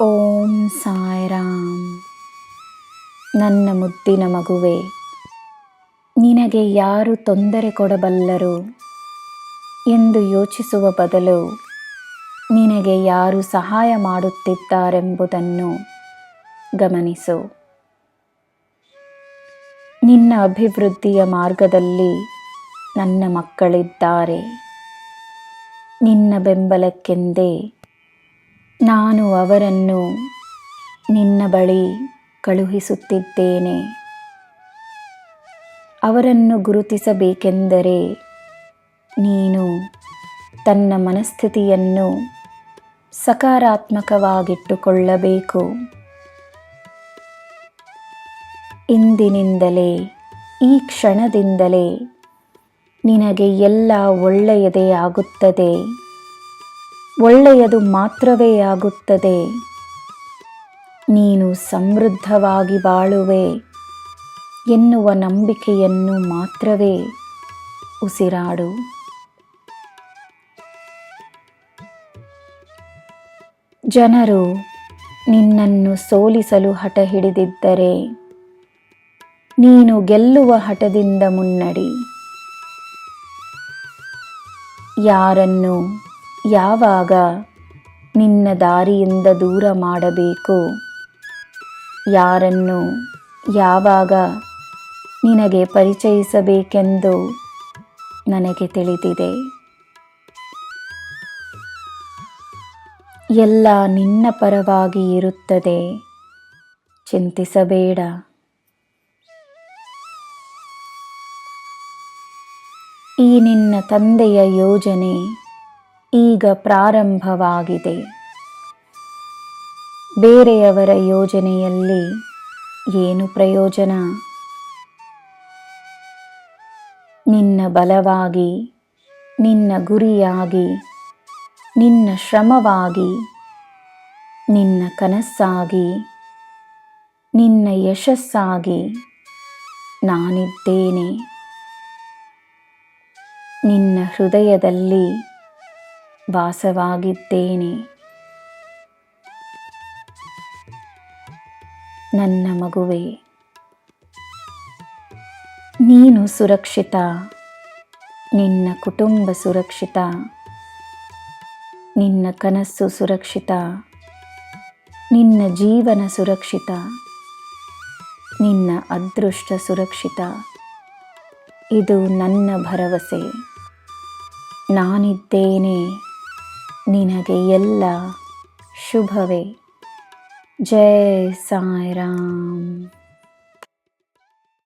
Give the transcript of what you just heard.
ಓಂ ಸಾಯಿರಾಮ್. ನನ್ನ ಮುದ್ದಿನ ಮಗುವೆ, ನಿನಗೆ ಯಾರು ತೊಂದರೆ ಕೊಡಬಲ್ಲರು ಎಂದು ಯೋಚಿಸುವ ಬದಲು ನಿನಗೆ ಯಾರು ಸಹಾಯ ಮಾಡುತ್ತಿದ್ದಾರೆಂಬುದನ್ನು ಗಮನಿಸು. ನಿನ್ನ ಅಭಿವೃದ್ಧಿಯ ಮಾರ್ಗದಲ್ಲಿ ನನ್ನ ಮಕ್ಕಳಿದ್ದಾರೆ. ನಿನ್ನ ಬೆಂಬಲಕ್ಕೆಂದೇ ನಾನು ಅವರನ್ನು ನಿನ್ನ ಬಳಿ ಕಳುಹಿಸುತ್ತಿದ್ದೇನೆ. ಅವರನ್ನು ಗುರುತಿಸಬೇಕೆಂದರೆ ನೀನು ತನ್ನ ಮನಸ್ಥಿತಿಯನ್ನು ಸಕಾರಾತ್ಮಕವಾಗಿಟ್ಟುಕೊಳ್ಳಬೇಕು. ಇಂದಿನಿಂದಲೇ, ಈ ಕ್ಷಣದಿಂದಲೇ ನಿನಗೆ ಎಲ್ಲ ಒಳ್ಳೆಯದೇ ಆಗುತ್ತದೆ. ಒಳ್ಳೆಯದು ಮಾತ್ರವೇ ಆಗುತ್ತದೆ. ನೀನು ಸಮೃದ್ಧವಾಗಿ ಬಾಳುವೆ ಎನ್ನುವ ನಂಬಿಕೆಯನ್ನು ಮಾತ್ರವೇ ಉಸಿರಾಡು. ಜನರು ನಿನ್ನನ್ನು ಸೋಲಿಸಲು ಹಠ ಹಿಡಿದಿದ್ದರೆ ನೀನು ಗೆಲ್ಲುವ ಹಠದಿಂದ ಮುನ್ನಡಿ. ಯಾರನ್ನು ಯಾವಾಗ ನಿನ್ನ ದಾರಿಯಿಂದ ದೂರ ಮಾಡಬೇಕು, ಯಾರನ್ನು ಯಾವಾಗ ನಿನಗೆ ಪರಿಚಯಿಸಬೇಕೆಂದು ನನಗೆ ತಿಳಿದಿದೆ. ಎಲ್ಲ ನಿನ್ನ ಪರವಾಗಿ ಇರುತ್ತದೆ, ಚಿಂತಿಸಬೇಡ. ಈ ನಿನ್ನ ತಂದೆಯ ಯೋಜನೆ ಈಗ ಪ್ರಾರಂಭವಾಗಿದೆ. ಬೇರೆಯವರ ಯೋಜನೆಯಲ್ಲಿ ಏನು ಪ್ರಯೋಜನ? ನಿನ್ನ ಬಲವಾಗಿ, ನಿನ್ನ ಗುರಿಯಾಗಿ, ನಿನ್ನ ಶ್ರಮವಾಗಿ, ನಿನ್ನ ಕನಸಾಗಿ, ನಿನ್ನ ಯಶಸ್ಸಾಗಿ ನಾನಿದ್ದೇನೆ. ನಿನ್ನ ಹೃದಯದಲ್ಲಿ ವಾಸವಾಗಿದ್ದೇನೆ. ನನ್ನ ಮಗುವೆ, ನೀನು ಸುರಕ್ಷಿತ. ನಿನ್ನ ಕುಟುಂಬ ಸುರಕ್ಷಿತ. ನಿನ್ನ ಕನಸು ಸುರಕ್ಷಿತ. ನಿನ್ನ ಜೀವನ ಸುರಕ್ಷಿತ. ನಿನ್ನ ಅದೃಷ್ಟ ಸುರಕ್ಷಿತ. ಇದು ನನ್ನ ಭರವಸೆ. ನಾನಿದ್ದೇನೆ. ನಿನಗೆ ಎಲ್ಲ ಶುಭವೇ. ಜೈ ಸಾಯಿರಾಮ್.